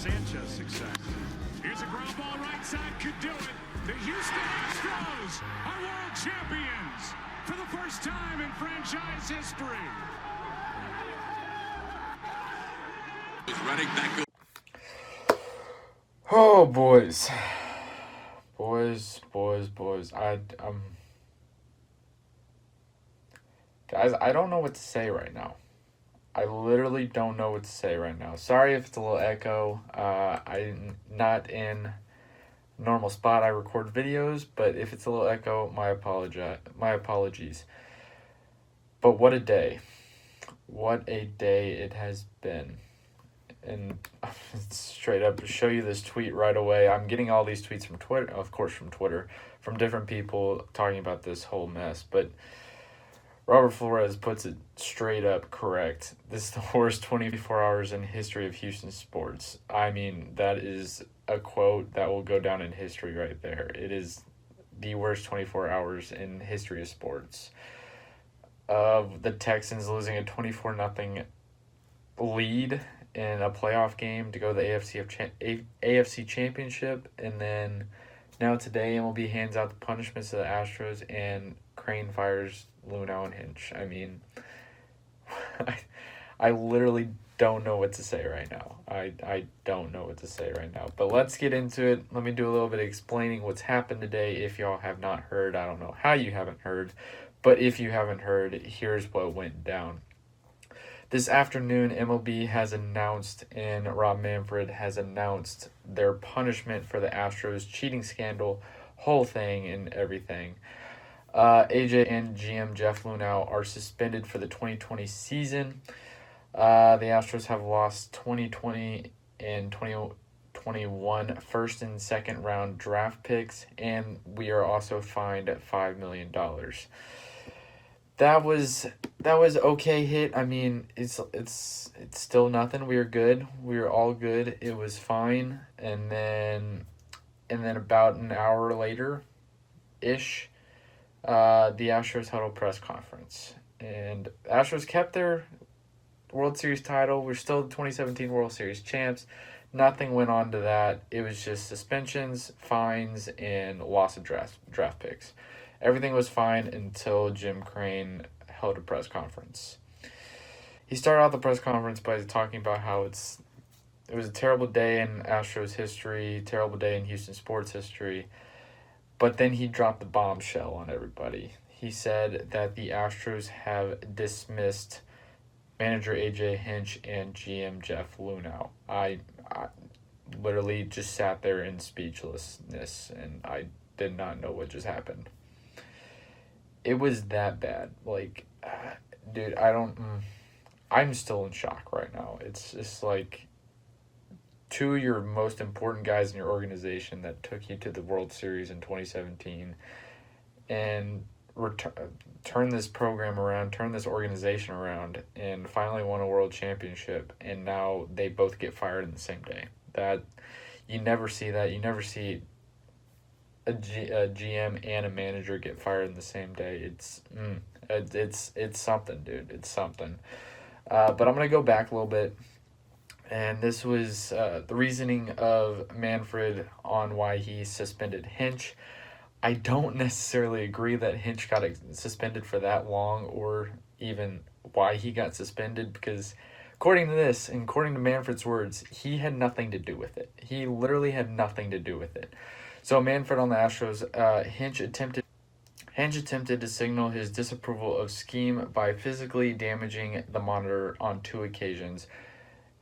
Sanchez success. Here's a ground ball right side, could do it. The Houston Astros are world champions for the first time in franchise history. Running back. Oh, boys. Boys. Guys, I don't know what to say right now. I literally don't know what to say right now. Sorry if it's a little echo. I'm not in normal spot I record videos, but if it's a little echo, my apologies. But what a day. What a day it has been. And straight up to show you this tweet right away. I'm getting all these tweets from Twitter, of course from Twitter, from different people talking about this whole mess. But Robert Flores puts it straight up correct. This is the worst 24 hours in history of Houston sports. I mean, that is a quote that will go down in history right there. It is the worst 24 hours in history of sports. Of the Texans losing a 24-0 lead in a playoff game to go to the AFC Championship, and then now today MLB hands out the punishments to the Astros and Crane fires Luhnow and Hinch. I mean, I literally don't know what to say right now. I don't know what to say right now. But let's get into it. Let me do a little bit of explaining what's happened today. If y'all have not heard, I don't know how you haven't heard, but if you haven't heard, here's what went down. This afternoon, MLB has announced, and Rob Manfred has announced their punishment for the Astros cheating scandal, whole thing and everything. AJ and GM Jeff Luhnow are suspended for the 2020 season. The Astros have lost 2020 and 2021 first and second round draft picks, and we are also fined $5 million. That was okay hit. I mean, it's still nothing. We are good. We are all good. It was fine. And then about an hour later ish, the Astros held a press conference. And Astros kept their World Series title. We're still the 2017 World Series champs. Nothing went on to that. It was just suspensions, fines, and loss of draft picks. Everything was fine until Jim Crane held a press conference. He started out the press conference by talking about how it was a terrible day in Astros history, terrible day in Houston sports history, but then he dropped the bombshell on everybody. He said that the Astros have dismissed manager AJ Hinch and GM Jeff Luhnow. I literally just sat there in speechlessness, and I did not know what just happened. It was that bad. Like, dude, I'm still in shock right now. It's just like two of your most important guys in your organization that took you to the World Series in 2017 and turn this program around, turn this organization around, and finally won a world championship, and now they both get fired in the same day. That, you never see that. You never see a GM and a manager get fired in the same day. It's something, dude. It's something. But I'm gonna go back a little bit, and this was the reasoning of Manfred on why he suspended Hinch. I don't necessarily agree that Hinch got suspended for that long, or even why he got suspended, because according to this, and according to Manfred's words, he had nothing to do with it. He literally had nothing to do with it. So Manfred on the Astros, Hinch attempted to signal his disapproval of scheme by physically damaging the monitor on 2 occasions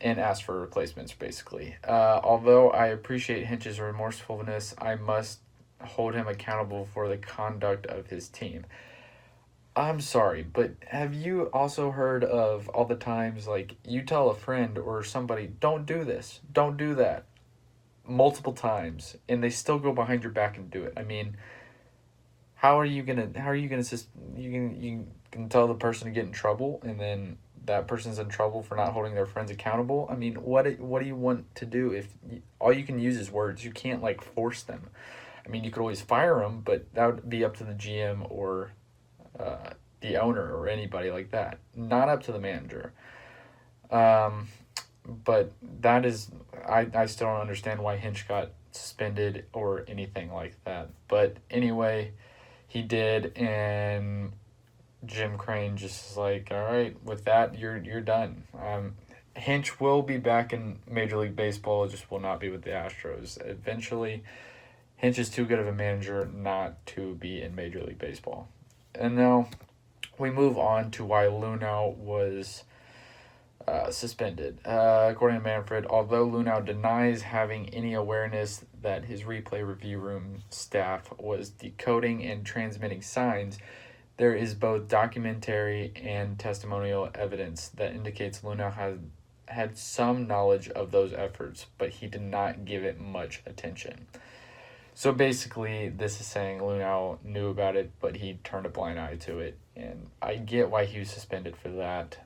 and asked for replacements, basically. Although I appreciate Hinch's remorsefulness, I must hold him accountable for the conduct of his team. I'm sorry, but have you also heard of all the times, like, you tell a friend or somebody, don't do this, don't do that, multiple times, and they still go behind your back and do it? I mean, you can tell the person to get in trouble, and then that person's in trouble for not holding their friends accountable? I mean, what do you want to do if all you can use is words? You can't, like, force them. I mean, you could always fire them, but that would be up to the GM or the owner or anybody like that, not up to the manager. but that is, I still don't understand why Hinch got suspended or anything like that. But anyway, he did, and Jim Crane just is like, all right, with that, you're done. Hinch will be back in Major League Baseball, it just will not be with the Astros. Eventually, Hinch is too good of a manager not to be in Major League Baseball. And now we move on to why Luhnow was suspended. According to Manfred, although Luhnow denies having any awareness that his replay review room staff was decoding and transmitting signs, there is both documentary and testimonial evidence that indicates Luhnow had some knowledge of those efforts, but he did not give it much attention. So basically, this is saying Luhnow knew about it, but he turned a blind eye to it. And I get why he was suspended for that.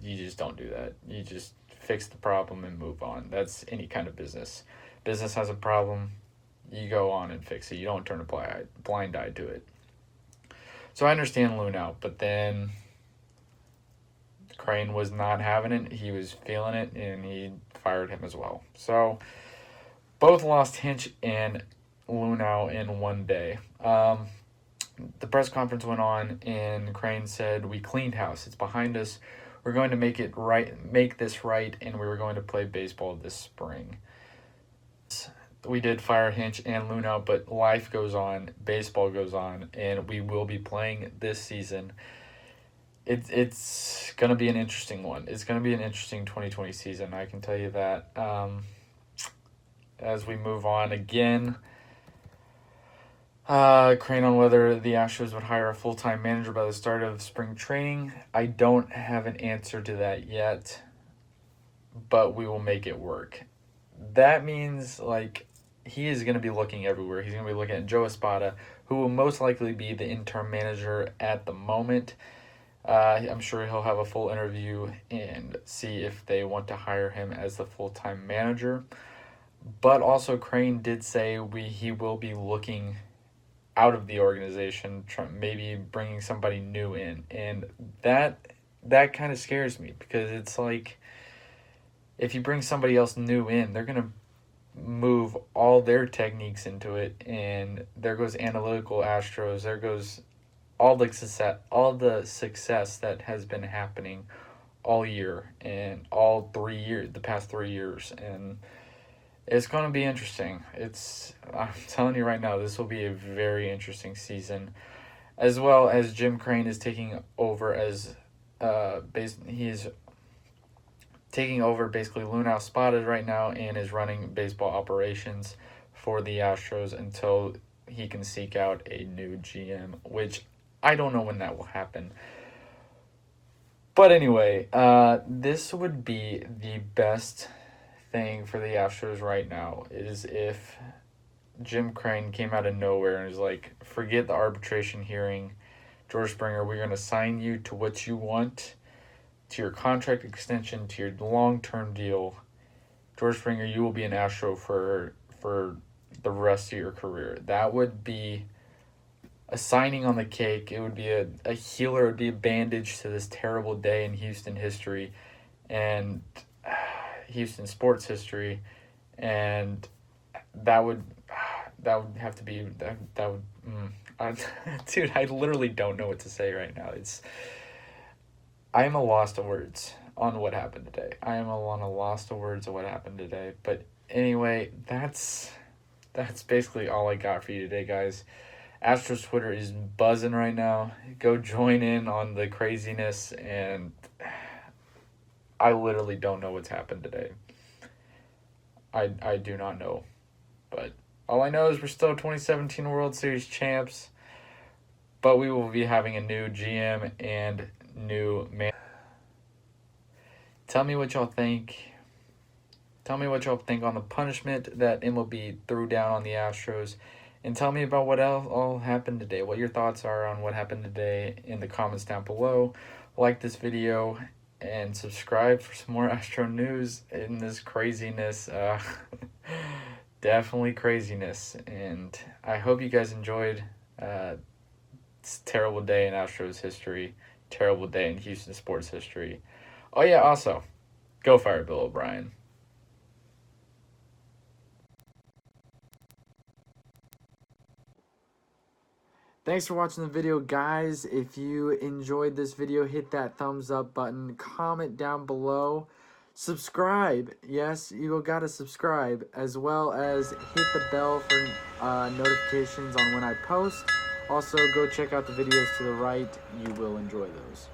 You just don't do that. You just fix the problem and move on. That's any kind of business. Business has a problem, you go on and fix it. You don't turn a blind eye to it. So I understand Luhnow, but then Crane was not having it. He was feeling it, and he fired him as well. So both lost Hinch and Luhnow in one day. The press conference went on, and Crane said, "We cleaned house. It's behind us. We're going to make this right, and we were going to play baseball this spring." We did fire Hinch and Luhnow, but life goes on, baseball goes on, and we will be playing this season. It's going to be an interesting one. It's going to be an interesting 2020 season, I can tell you that. As we move on again, Crane on whether the Astros would hire a full-time manager by the start of spring training. I don't have an answer to that yet, but we will make it work. That means, like, he is going to be looking everywhere. He's going to be looking at Joe Espada, who will most likely be the interim manager at the moment. I'm sure he'll have a full interview and see if they want to hire him as the full-time manager. But also, Crane did say he will be looking out of the organization, maybe bringing somebody new in. And that kind of scares me, because it's like, if you bring somebody else new in, they're going to move all their techniques into it, and there goes analytical Astros. There goes all the success that has been happening all year and the past 3 years, and it's going to be interesting. I'm telling you right now, this will be a very interesting season, as well as Jim Crane is taking over as he's taking over basically Luhnow spotted right now, and is running baseball operations for the Astros until he can seek out a new GM, which I don't know when that will happen. But anyway, this would be the best thing for the Astros right now, is if Jim Crane came out of nowhere and was like, forget the arbitration hearing, George Springer, we're going to sign you to what you want, to your contract extension, to your long-term deal. George Springer, you will be an Astro for the rest of your career. That would be a signing on the cake. It would be a healer. It would be a bandage to this terrible day in Houston history and Houston sports history. And that would have to be dude, I literally don't know what to say right now. I am a loss of words on what happened today. I am on a loss of words of what happened today. But anyway, that's basically all I got for you today, guys. Astros Twitter is buzzing right now. Go join in on the craziness, and I literally don't know what's happened today. I do not know. But all I know is we're still 2017 World Series champs, but we will be having a new GM and new man. Tell me what y'all think. Tell me what y'all think on the punishment that MLB threw down on the Astros. And tell me about what else all happened today. What your thoughts are on what happened today in the comments down below. Like this video and subscribe for some more Astro news in this craziness. Definitely craziness. And I hope you guys enjoyed this terrible day in Astros history. Terrible day in Houston sports history. Oh yeah, also, Go fire Bill O'Brien. Thanks for watching the video, guys. If you enjoyed this video, hit that thumbs up button. Comment down below. Subscribe. Yes, you gotta subscribe. As well as hit the bell for notifications on when I post. Also, go check out the videos to the right. You will enjoy those.